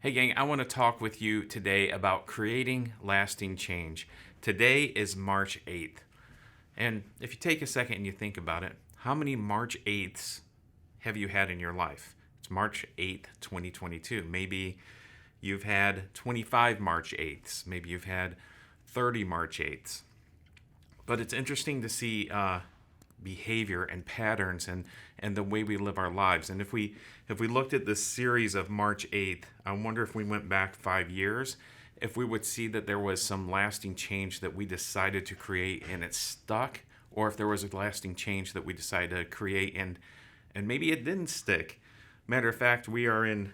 Hey, gang, I want to talk with you today about creating lasting change. Today is March 8th. And if you take a second and you think about it, how many March 8ths have you had in your life? It's March 8th, 2022. Maybe you've had 25 March 8ths. Maybe you've had 30 March 8ths. But it's interesting to see behavior and patterns and the way we live our lives. And if we looked at this series of March 8th, I wonder if we went back 5 years, if we would see that there was some lasting change that we decided to create and it stuck, or if there was a lasting change that we decided to create and maybe it didn't stick. Matter of fact, we are in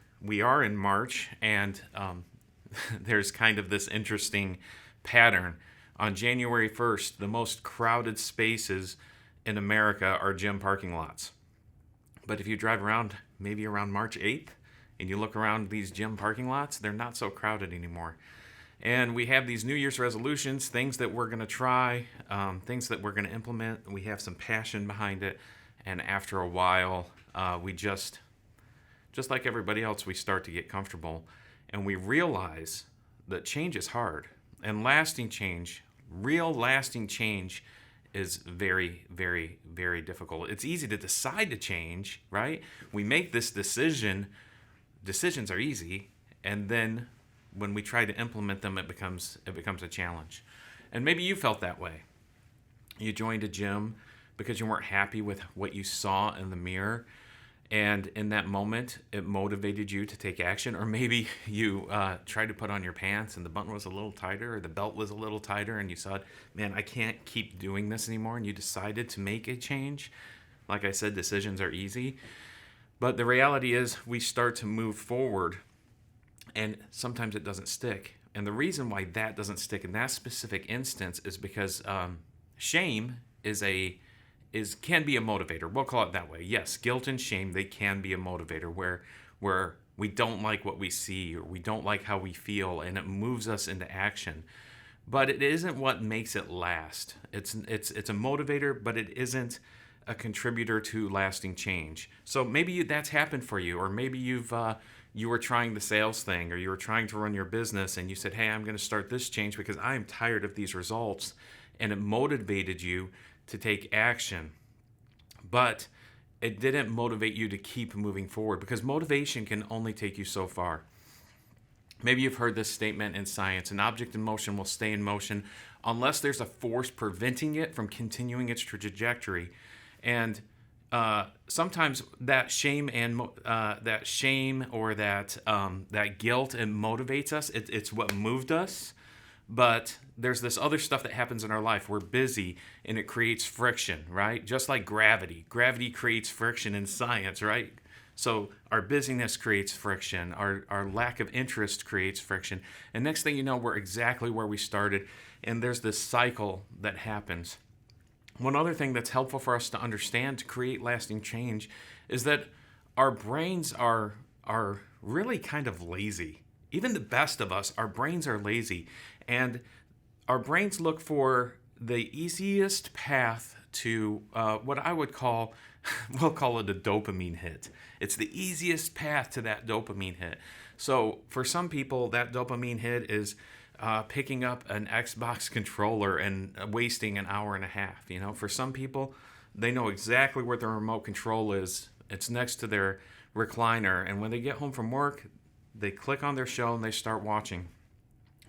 March, and there's kind of this interesting pattern. On January 1st, the most crowded spaces in America are gym parking lots. But if you drive around, maybe around March 8th, and you look around these gym parking lots, they're not so crowded anymore. And we have these New Year's resolutions, things that we're going to try, things that we're going to implement. We have some passion behind it. And after a while, we just like everybody else, we start to get comfortable. And we realize that change is hard. And lasting change, real lasting change, is very, very, very difficult. It's easy to decide to change, right? We make this decision. Decisions are easy, and then when we try to implement them, it becomes a challenge. And maybe you felt that way. You joined a gym because you weren't happy with what you saw in the mirror, and in that moment, it motivated you to take action. Or maybe you tried to put on your pants and the button was a little tighter, or the belt was a little tighter, and you said, man, I can't keep doing this anymore, and you decided to make a change. Like I said, decisions are easy. But the reality is we start to move forward, and sometimes it doesn't stick. And the reason why that doesn't stick in that specific instance is because shame can be a motivator. We'll call it that way. Yes, guilt and shame, they can be a motivator where we don't like what we see, or we don't like how we feel, and it moves us into action. But it isn't what makes it last. It's a motivator, but it isn't a contributor to lasting change. So maybe that's happened for you, or maybe you were trying the sales thing, or you were trying to run your business, and you said, hey, I'm going to start this change because I'm tired of these results, and it motivated you to take action. But it didn't motivate you to keep moving forward, because motivation can only take you so far. Maybe you've heard this statement in science: an object in motion will stay in motion unless there's a force preventing it from continuing its trajectory. And sometimes that shame or that guilt, it motivates us. It's what moved us. But there's this other stuff that happens in our life. We're busy, and it creates friction, right? Just like gravity. Gravity creates friction in science, right? So our busyness creates friction. Our lack of interest creates friction. And next thing you know, we're exactly where we started. And there's this cycle that happens. One other thing that's helpful for us to understand to create lasting change is that our brains are really kind of lazy. Even the best of us, our brains are lazy. And our brains look for the easiest path to what I would call, we'll call it a dopamine hit. It's the easiest path to that dopamine hit. So for some people, that dopamine hit is picking up an Xbox controller and wasting an hour and a half. For some people, they know exactly where the remote control is. It's next to their recliner. And when they get home from work, they click on their show and they start watching.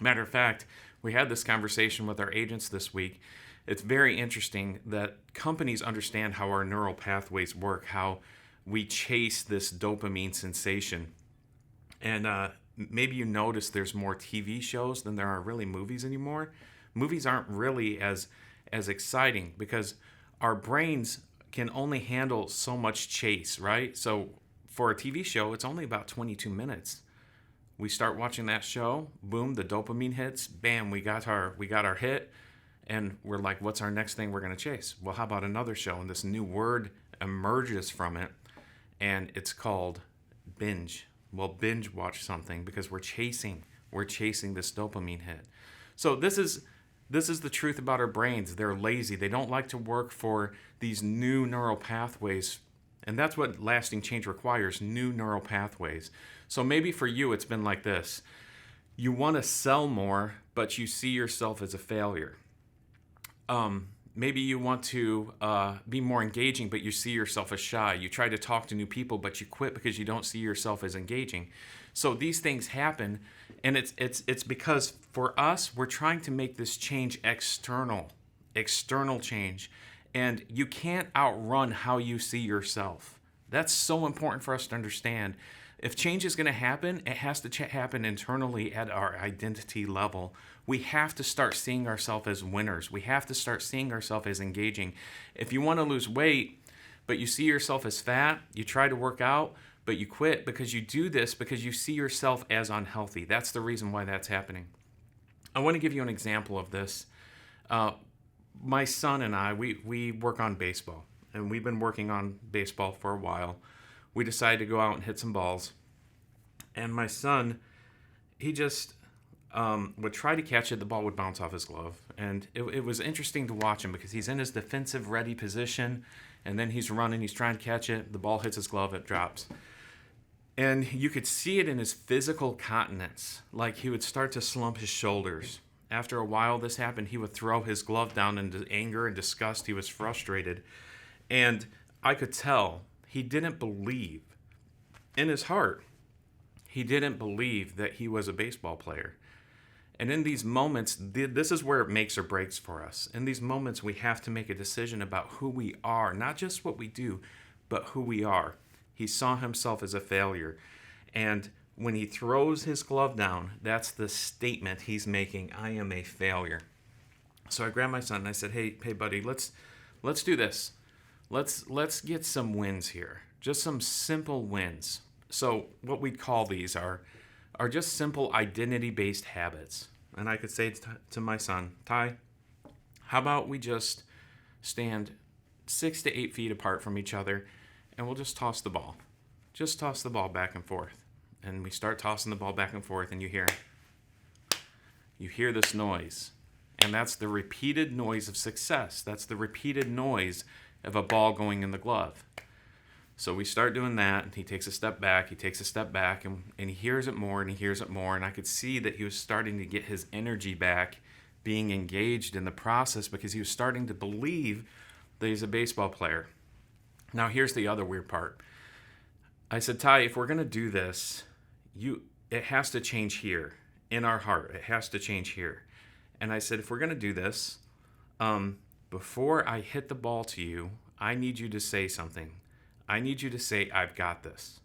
Matter of fact, we had this conversation with our agents this week. It's very interesting that companies understand how our neural pathways work, how we chase this dopamine sensation. And maybe you notice there's more TV shows than there are really movies anymore. Movies aren't really as exciting because our brains can only handle so much chase, right? So for a TV show, it's only about 22 minutes. We start watching that show, boom, the dopamine hits, bam, we got our hit, and we're like, what's our next thing we're going to chase? Well, how about another show? And this new word emerges from it, and it's called binge. We'll binge watch something because we're chasing this dopamine hit. So this is the truth about our brains. They're lazy. They don't like to work for these new neural pathways And that's what lasting change requires, new neural pathways. So maybe for you, it's been like this. You want to sell more, but you see yourself as a failure. Maybe you want to be more engaging, but you see yourself as shy. You try to talk to new people, but you quit because you don't see yourself as engaging. So these things happen, and it's because for us, we're trying to make this change external change, and you can't outrun how you see yourself. That's so important for us to understand. If change is going to happen, it has to happen internally at our identity level. We have to start seeing ourselves as winners. We have to start seeing ourselves as engaging. If you want to lose weight, but you see yourself as fat, you try to work out, but you quit because you do this because you see yourself as unhealthy. That's the reason why that's happening. I want to give you an example of this. My son and I, we work on baseball, and we've been working on baseball for a while. We decided to go out and hit some balls. And my son, he just would try to catch it. The ball would bounce off his glove. And it was interesting to watch him because he's in his defensive ready position. And then he's running. He's trying to catch it. The ball hits his glove. It drops. And you could see it in his physical countenance. Like he would start to slump his shoulders. After a while this happened, he would throw his glove down in anger and disgust. He was frustrated. And I could tell he didn't believe in his heart. He didn't believe that he was a baseball player. And in these moments, this is where it makes or breaks for us. In these moments, we have to make a decision about who we are, not just what we do, but who we are. He saw himself as a failure. And when he throws his glove down, that's the statement he's making, I am a failure. So I grabbed my son and I said, hey buddy, let's do this. Let's get some wins here. Just some simple wins. So what we'd call these are just simple identity-based habits. And I could say to my son, Ty, how about we just stand 6 to 8 feet apart from each other and we'll just toss the ball. Just toss the ball back and forth. And we start tossing the ball back and forth and you hear this noise. And that's the repeated noise of success. That's the repeated noise of a ball going in the glove. So we start doing that, and he takes a step back, and he hears it more, and he hears it more, and I could see that he was starting to get his energy back, being engaged in the process because he was starting to believe that he's a baseball player. Now here's the other weird part. I said, Ty, if we're going to do this, it has to change here, in our heart. It has to change here. And I said, if we're going to do this, before I hit the ball to you, I need you to say something. I need you to say, I've got this.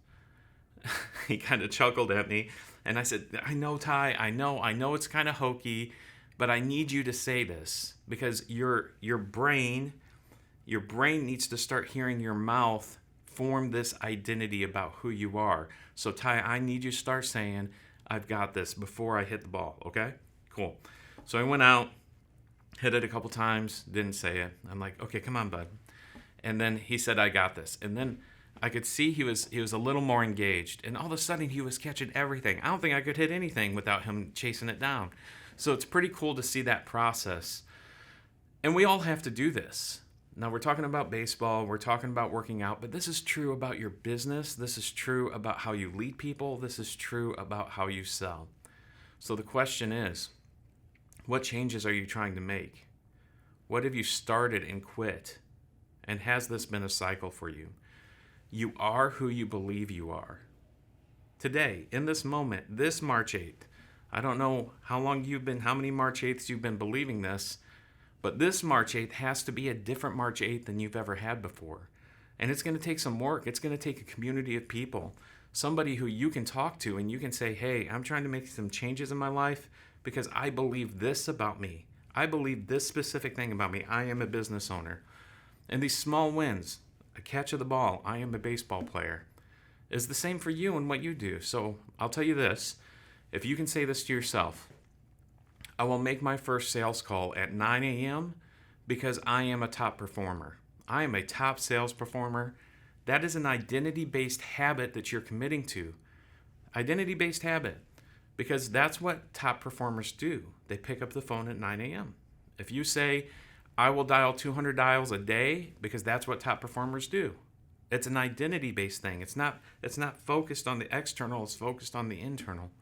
He kind of chuckled at me. And I said, I know, Ty, I know it's kind of hokey, but I need you to say this because your brain needs to start hearing your mouth form this identity about who you are. So Ty, I need you to start saying, I've got this before I hit the ball. Okay, cool. So I went out, hit it a couple times, didn't say it. I'm like, okay, come on, bud. And then he said, I got this. And then I could see he was a little more engaged. And all of a sudden, he was catching everything. I don't think I could hit anything without him chasing it down. So it's pretty cool to see that process. And we all have to do this. Now, we're talking about baseball. We're talking about working out. But this is true about your business. This is true about how you lead people. This is true about how you sell. So the question is, what changes are you trying to make? What have you started and quit? And has this been a cycle for you? You are who you believe you are. Today, in this moment, this March 8th, I don't know how many March 8ths you've been believing this, but this March 8th has to be a different March 8th than you've ever had before. And it's going to take some work. It's going to take a community of people, somebody who you can talk to and you can say, hey, I'm trying to make some changes in my life because I believe this about me. I believe this specific thing about me. I am a business owner. And these small wins, a catch of the ball, I am a baseball player, is the same for you and what you do. So I'll tell you this, if you can say this to yourself, I will make my first sales call at 9 a.m. because I am a top performer. I am a top sales performer. That is an identity-based habit that you're committing to. Identity-based habit, because that's what top performers do. They pick up the phone at 9 a.m. If you say, I will dial 200 dials a day because that's what top performers do. It's an identity-based thing. It's not focused on the external, it's focused on the internal.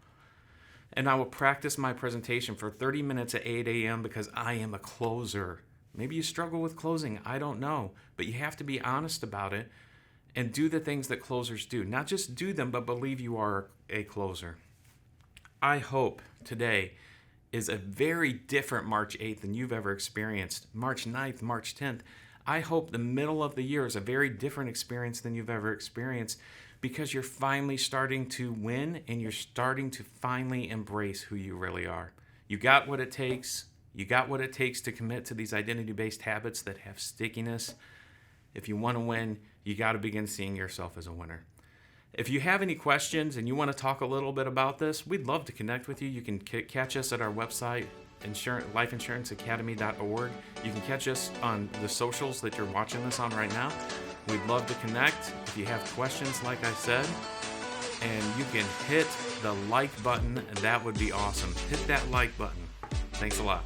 And I will practice my presentation for 30 minutes at 8 a.m. because I am a closer. Maybe you struggle with closing, I don't know. But you have to be honest about it and do the things that closers do. Not just do them, but believe you are a closer. I hope today is a very different March 8th than you've ever experienced. March 9th, March 10th. I hope the middle of the year is a very different experience than you've ever experienced, because you're finally starting to win and you're starting to finally embrace who you really are. You got what it takes. You got what it takes to commit to these identity-based habits that have stickiness. If you want to win, you got to begin seeing yourself as a winner. If you have any questions and you want to talk a little bit about this, we'd love to connect with you. You can catch us at our website, lifeinsuranceacademy.org. You can catch us on the socials that you're watching this on right now. We'd love to connect. If you have questions, like I said, and you can hit the like button, that would be awesome. Hit that like button. Thanks a lot.